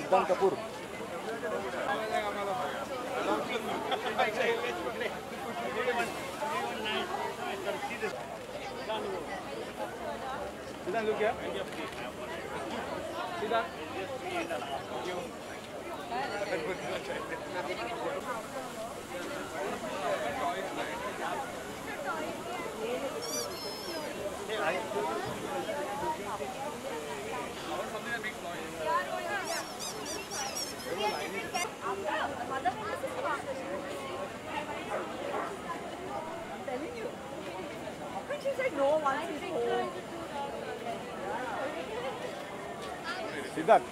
Siddhan Kapoor. Siddhan, look here. Siddhan. Siddharth.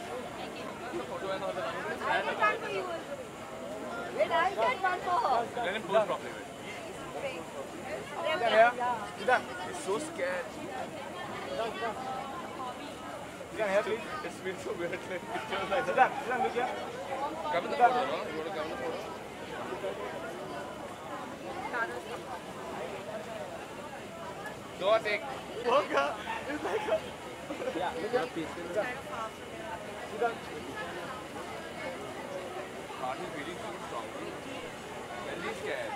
Wait, I'll get one for her. Let him pose properly. Siddharth. He's so scared. Siddharth, here please. It's been so weird. Siddharth, look here. Come in the photo, no? You want to come in the photo? Go take. Look, it's like a... Yeah, look at the Siddharth. Heart is beating too strong. Very scared.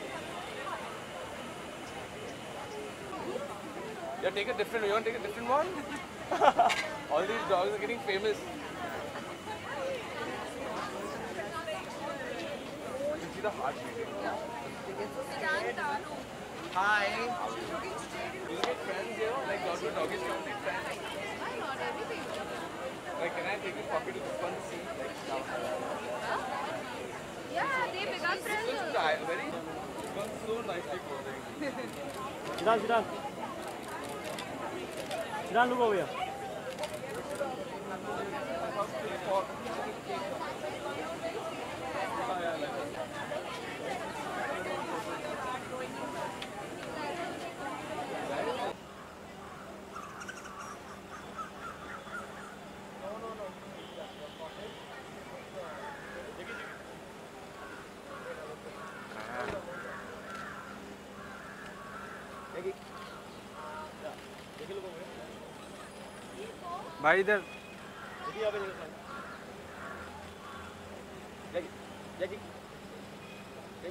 Yeah, take a different one. You want to take a different one? All these dogs are getting famous. You can see the heart beating. Hi. Do you get friends here? Like dog to doggies come make friends? Like, can I take this puppy to this one to see? Like, now. Yeah, they become friends. Very, it was so nicely posing. Siddhan. Siddhan, look over here. भाई इधर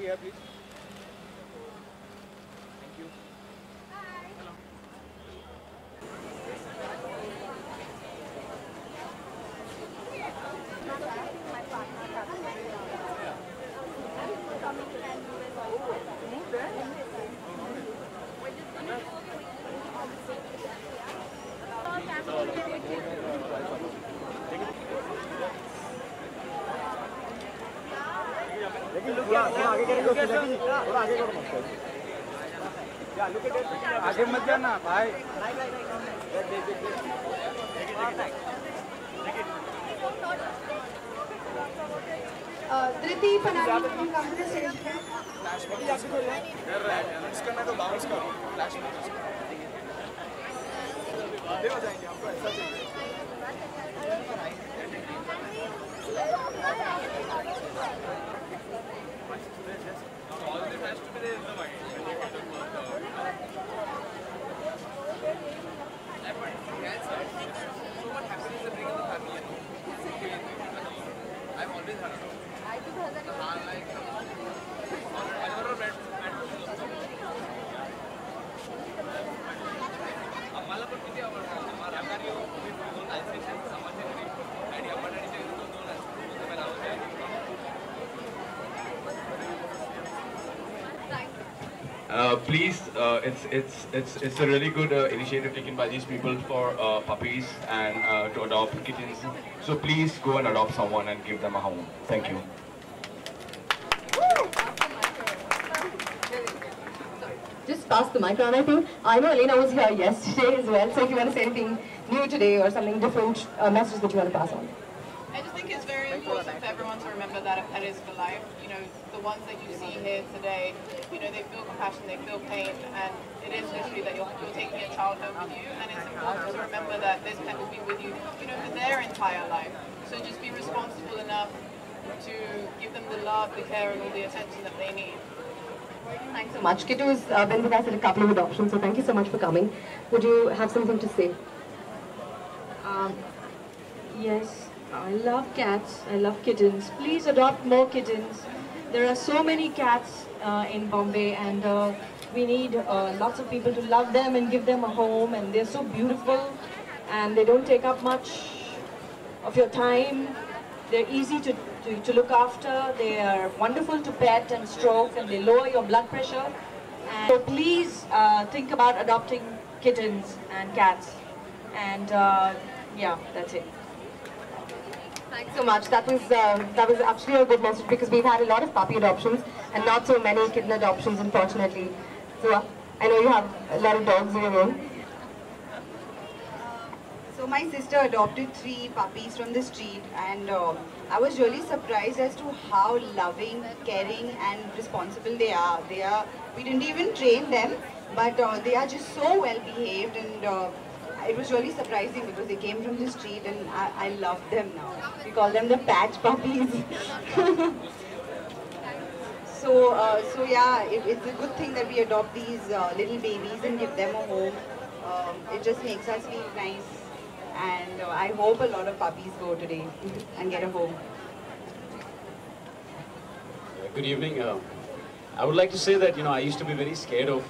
here please. Thank you. आगे मत जाना भाई. Dhriti Panani will come to the stage. इसका ना तो bounce करो. फ्लैश में आधे हो जाएंगे हमको ऐसा चाहिए. All this has to be there in the mind when you get to work out. So what happens is bring in the family. I've always had a dog. Like I never met आम्हाला पण किती आवडतं. आम्हाला तुम्ही दोन आयसेशन समाजसेवी आणि अम्माडीचे दोन आयसेशन मला आवडते. Please, it's a really good initiative taken by these people for puppies and to adopt kittens. So please go and adopt someone and give them a home. Thank you. Just pass the mic around. I know Elena was here yesterday as well. So if you want to say anything new today or something different, message that you want to pass on. I just think it's very important for everyone to remember that a pet is for life. You know, the ones that you see here today, you know, they feel compassion, they feel pain, and it is literally that you're taking a child home with you, and it's important to remember that this pet will be with you, you know, for their entire life. So just be responsible enough to give them the love, the care, and all the attention that they need. Thanks so much. Kittu's been with us at a couple of adoptions, so thank you so much for coming. Would you have something to say? Yes, I love cats. I love kittens. Please adopt more kittens. There are so many cats in Bombay, and we need lots of people to love them and give them a home. And they're so beautiful, and they don't take up much of your time. They're easy to look after. They are wonderful to pet and stroke, and they lower your blood pressure. And so please think about adopting kittens and cats. And yeah, that's it. Thanks so much. That was actually a good message, because we've had a lot of puppy adoptions and not so many kitten adoptions, unfortunately. So I know you have a lot of dogs of your own. So my sister adopted 3 puppies from the street, and I was really surprised as to how loving, caring and responsible they are. We didn't even train them, but they are just so well behaved, and it was really surprising because they came from the street, and I love them now. We call them the patch puppies. So yeah, it's a good thing that we adopt these little babies and give them a home. It just makes us feel nice, and I hope a lot of puppies go today and get a home. Good evening. I would like to say that I used to be very scared of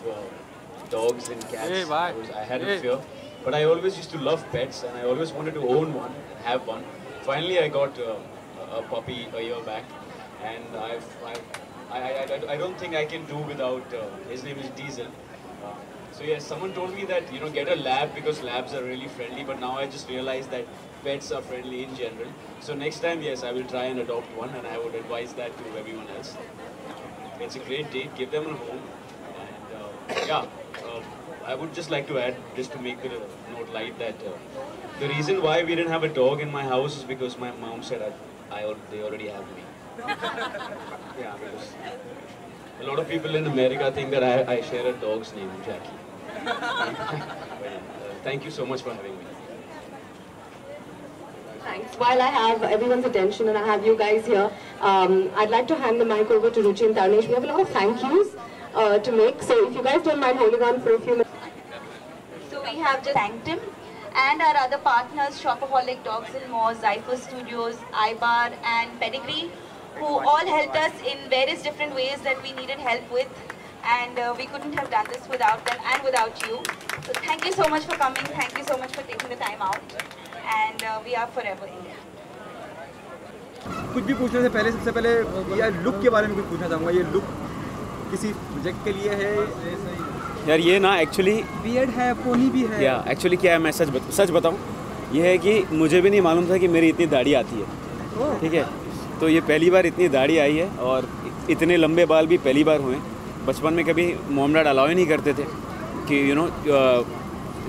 dogs and cats. I had a fear. But I always used to love pets, and I always wanted to own one, have one. Finally, I got a puppy a year back, and I don't think I can do without. His name is Diesel. So yes, someone told me that get a lab because labs are really friendly. But now I just realized that pets are friendly in general. So next time, yes, I will try and adopt one, and I would advise that to everyone else. It's a great date. Give them a home, and yeah. I would just like to add, just to make the note light, that the reason why we didn't have a dog in my house is because my mom said they already have me. Yeah, because a lot of people in America think that I share a dog's name, Jackie. Thank you so much for having me. Thanks. While I have everyone's attention and I have you guys here, I'd like to hand the mic over to Ruchi and Tarnesh. We have a lot of thank yous to make, so if you guys don't mind holding on for a few minutes. So we have just thanked him, and our other partners, Shopaholic, Dogs and More, Zypher Studios, iBar and Pedigree, who all helped us in various different ways that we needed help with, and we couldn't have done this without them and without you. So thank you so much for coming, thank you so much for taking the time out, and we are forever India. कुछ भी पूछने से पहले सबसे पहले यार look के बारे में कुछ पूछना चाहूँगा। ये लुक किसी प्रोजेक्ट के लिए है यार? ये ना एक्चुअली बियर्ड है, पोनी भी है। या एक्चुअली क्या है, मैं सच बताऊँ, ये है कि मुझे भी नहीं मालूम था कि मेरी इतनी दाढ़ी आती है। ठीक है, तो ये पहली बार इतनी दाढ़ी आई है, और इतने लंबे बाल भी पहली बार हुए। बचपन में कभी मॉम डैड अलाउ ही नहीं करते थे कि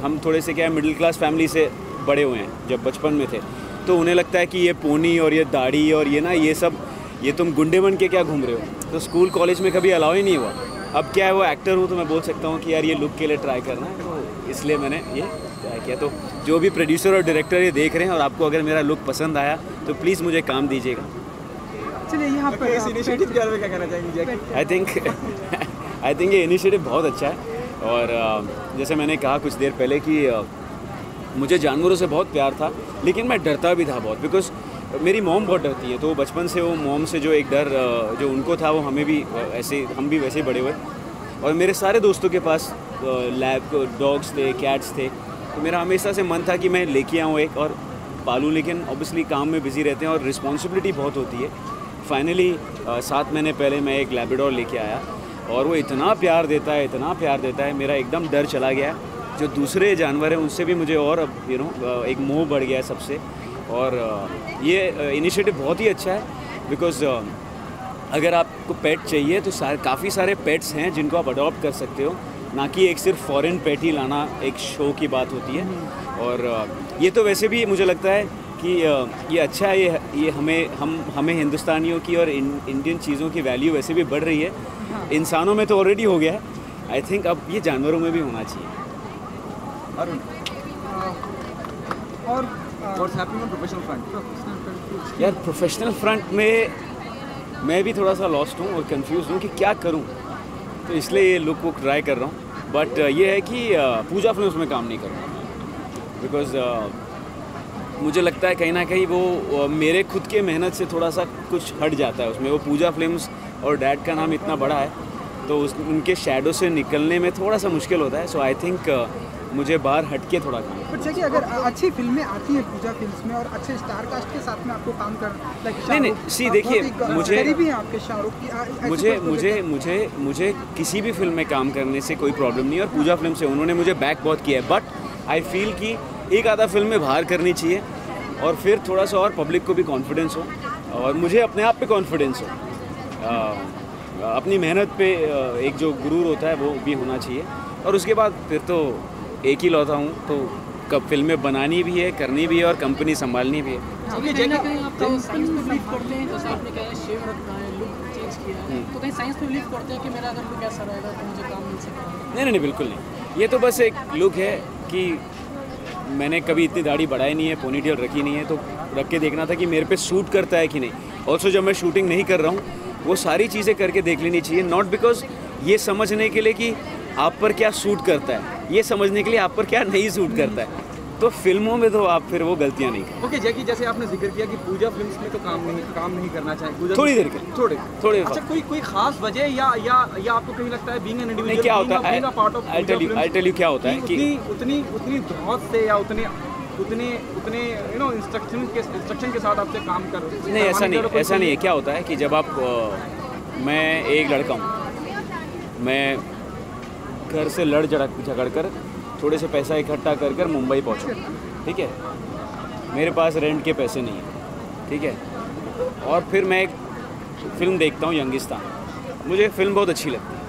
हम थोड़े से क्या मिडिल क्लास फैमिली से बड़े हुए हैं। जब बचपन में थे तो उन्हें लगता है कि ये पोनी और ये दाढ़ी और ये सब ये तुम गुंडे बन के क्या घूम रहे हो। तो स्कूल कॉलेज में कभी अलाउ ही नहीं हुआ। अब क्या है, वो एक्टर हूँ तो मैं बोल सकता हूँ कि यार ये लुक के लिए ट्राई करना है, तो इसलिए मैंने ये ट्राई किया। तो जो भी प्रोड्यूसर और डायरेक्टर ये देख रहे हैं और आपको अगर मेरा लुक पसंद आया तो प्लीज़ मुझे काम दीजिएगा। चलिए यहाँ पर इस इनिशिएटिव के बारे में क्या कहना चाहेंगे? आई थिंक ये इनिशिएटिव बहुत अच्छा है, और जैसे मैंने कहा कुछ देर पहले कि मुझे जानवरों से बहुत प्यार था, लेकिन मैं डरता भी था बहुत, बिकॉज मेरी मॉम बहुत डरती है। तो बचपन से वो मॉम से जो एक डर जो उनको था वो हमें भी हम भी वैसे ही बड़े हुए। और मेरे सारे दोस्तों के पास लैब डॉग्स थे, कैट्स थे, तो मेरा हमेशा से मन था कि मैं लेके आऊँ एक और पालूँ, लेकिन ऑब्वियसली काम में बिज़ी रहते हैं और रिस्पॉन्सिबिलिटी बहुत होती है। फाइनली 7 महीने पहले मैं एक लैब्राडोर लेके आया, और वो इतना प्यार देता है, मेरा एकदम डर चला गया। जो दूसरे जानवर हैं उनसे भी मुझे और एक मोह बढ़ गया है सबसे। और ये इनिशिएटिव बहुत ही अच्छा है, बिकॉज़ अगर आपको पेट चाहिए तो काफ़ी सारे पेट्स हैं जिनको आप अडॉप्ट कर सकते हो, ना कि एक सिर्फ फॉरेन पेट ही लाना एक शो की बात होती है। और ये तो वैसे भी मुझे लगता है कि ये अच्छा है, ये हमें हिंदुस्तानियों की और इंडियन चीज़ों की वैल्यू वैसे भी बढ़ रही है। इंसानों में तो ऑलरेडी हो गया है, आई थिंक अब ये जानवरों में भी होना चाहिए। और what's happening on professional front? यार प्रोफेशनल फ्रंट में मैं भी थोड़ा सा लॉस्ट हूँ और कंफ्यूज हूँ कि क्या करूँ, तो इसलिए ये लुक वो ट्राई कर रहा हूँ। बट ये है कि पूजा फिल्म्स में काम नहीं कर रहा, बिकॉज मुझे लगता है कहीं ना कहीं वो मेरे खुद के मेहनत से थोड़ा सा कुछ हट जाता है उसमें। वो पूजा फिल्म्स और डैड का नाम इतना बड़ा है तो उनके शैडो से निकलने में थोड़ा सा मुश्किल होता है। सो आई थिंक मुझे बाहर हट के थोड़ा काम। बट देखिए अगर अच्छी फिल्में आती हैं पूजा फिल्म्स में और अच्छे स्टार कास्ट के साथ में आपको काम कर नहीं सी देखिए मुझे किसी भी फिल्म में काम करने से कोई प्रॉब्लम नहीं है और पूजा फिल्म से उन्होंने मुझे बैक बहुत किया है। बट आई फील कि एक आधा फिल्म में बाहर करनी चाहिए और फिर थोड़ा सा और पब्लिक को भी कॉन्फिडेंस हो और मुझे अपने आप पे कॉन्फिडेंस हो। अपनी मेहनत पे एक जो गुरूर होता है वो भी होना चाहिए और उसके बाद फिर तो एक ही लौटा हूँ तो कब फिल्में बनानी भी है, करनी भी है और कंपनी संभालनी भी है। नहीं बिल्कुल नहीं। ये तो बस एक लुक है कि मैंने कभी इतनी दाढ़ी बढ़ाई नहीं है, पोनीटेल रखी नहीं है, तो रख के देखना था कि मेरे पे सूट करता है कि नहीं। ऑल्सो जब मैं शूटिंग नहीं कर रहा हूँ वो सारी चीज़ें करके देख लेनी चाहिए, नॉट बिकॉज ये समझने के लिए कि आप पर क्या सूट करता है, ये समझने के लिए आप पर क्या नहीं सूट करता है। तो फिल्मों में तो आप फिर वो गलतियाँ नहीं करें। ओके जैकी, जैसे आपने जिक्र किया कि पूजा फिल्म्स में तो काम नहीं करना चाहिए, थोड़ी देर के थोड़े अच्छा कोई खास वजह या आपको कहीं लगता है बीइंग एन इंडिविजुअल क्या होता है, आई टेल यू क्या होता है कि उतनी धौंस से या उतने इंस्ट्रक्शन के साथ आपसे काम कर नहीं, ऐसा नहीं है। क्या होता है कि जब आप मैं एक लड़का हूँ, मैं घर से लड़ झगड़ कर थोड़े से पैसा इकट्ठा कर कर मुंबई पहुँचा, ठीक है। मेरे पास रेंट के पैसे नहीं है, ठीक है। और फिर मैं एक फिल्म देखता हूँ यंगिस्तान, मुझे फिल्म बहुत अच्छी लगती है,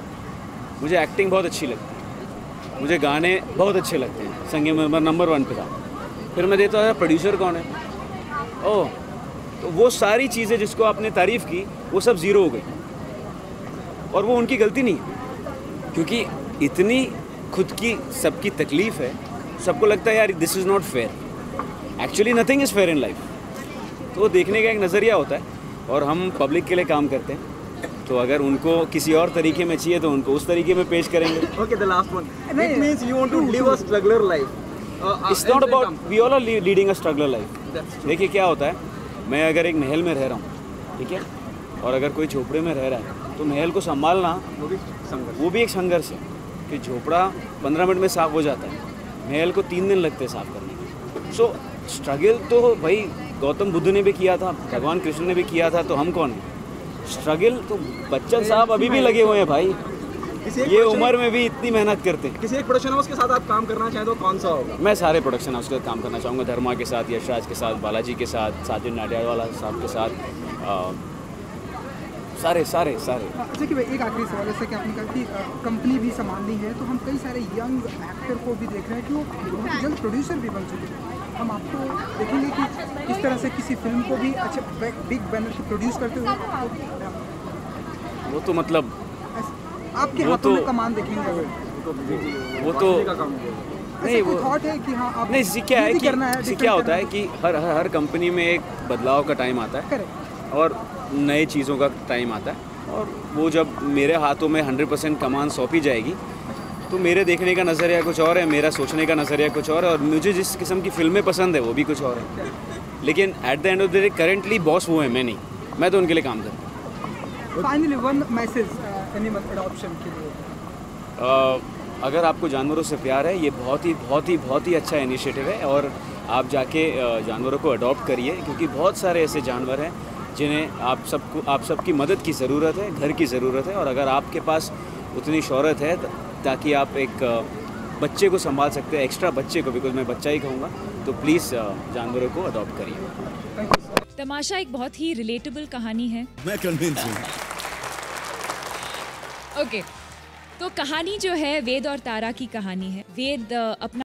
मुझे एक्टिंग बहुत अच्छी लगती है, मुझे गाने बहुत अच्छे लगते हैं, संगीत में नंबर 1 पे था। फिर मैं देखता हूँ प्रोड्यूसर कौन है, ओह, तो वो सारी चीज़ें जिसको आपने तारीफ़ की वो सब ज़ीरो हो गई और वो उनकी गलती नहीं, क्योंकि इतनी खुद की सबकी तकलीफ़ है, सबको लगता है यार this is not fair, actually nothing is fair in life. तो देखने का एक नज़रिया होता है और हम पब्लिक के लिए काम करते हैं, तो अगर उनको किसी और तरीके में चाहिए तो उनको उस तरीके में पेश करेंगे। Okay, the last one, it means you want to live a struggler life. It's not about, we all are leading a struggler life. देखिए क्या होता है, मैं अगर एक महल में रह रहा हूँ, ठीक है, और अगर कोई झोपड़े में रह रहा है तो महल को संभालना वो भी एक संघर्ष है कि झोपड़ा 15 मिनट में साफ़ हो जाता है, महल को 3 दिन लगते हैं साफ़ करने में। सो स्ट्रगल तो भाई गौतम बुद्ध ने भी किया था, भगवान कृष्ण ने भी किया था, तो हम कौन हैं? स्ट्रगल तो बच्चन साहब अभी भी लगे हुए हैं भाई, ये उम्र में भी इतनी मेहनत करते हैं। किसी एक प्रोडक्शन हाउस के साथ आप काम करना चाहें तो कौन सा होगा? मैं सारे प्रोडक्शन हाउस के साथ काम करना चाहूँगा, धर्मा के साथ, यशराज के साथ, बालाजी के साथ, साजिद नाडियाडवाला साहब के साथ, सारे। अच्छा कि भाई एक आखिरी सवाल, जैसे कि आपने कहा कि कंपनी भी संभालनी है, तो हम कई सारे यंग एक्टर को भी देख रहे हैं कि वो बहुत जल्द प्रोड्यूसर भी बन चुके हैं। हम आपको देखेंगे कि किस तरह से किसी फिल्म को भी अच्छे बिग बैनर से प्रोड्यूस करते हुए, वो तो मतलब आपके हाथों में कमान देखेंगे वो तो नहीं, वो थॉट है कि हाँ आप नहीं, क्या होता है कि हर कंपनी में एक बदलाव का टाइम आता है और नए चीज़ों का टाइम आता है, और वो जब मेरे हाथों में 100% कमान सौंपी जाएगी तो मेरे देखने का नज़रिया कुछ और है, मेरा सोचने का नज़रिया कुछ और है, और मुझे जिस किस्म की फिल्में पसंद है वो भी कुछ और है। लेकिन at the end of the day currently boss वो है, मैं नहीं, मैं तो उनके लिए काम करता हूँ। Finally one message animal adoption के लिए, अगर आपको जानवरों से प्यार है, ये बहुत ही अच्छा इनिशिएटिव है और आप जाके जानवरों को अडॉप्ट करिए, क्योंकि बहुत सारे ऐसे जानवर हैं जिन्हें आप सबकी मदद की ज़रूरत है, घर की ज़रूरत है, और अगर आपके पास उतनी शोहरत है ताकि आप एक बच्चे को संभाल सकते हैं, एक्स्ट्रा बच्चे को, बिकॉज मैं बच्चा ही कहूँगा, तो प्लीज़ जानवरों को अडॉप्ट करिए। तमाशा एक बहुत ही रिलेटेबल कहानी है, मैं कन्विंस हूँ। ओके, तो कहानी जो है वेद और तारा की कहानी है। वेद अपना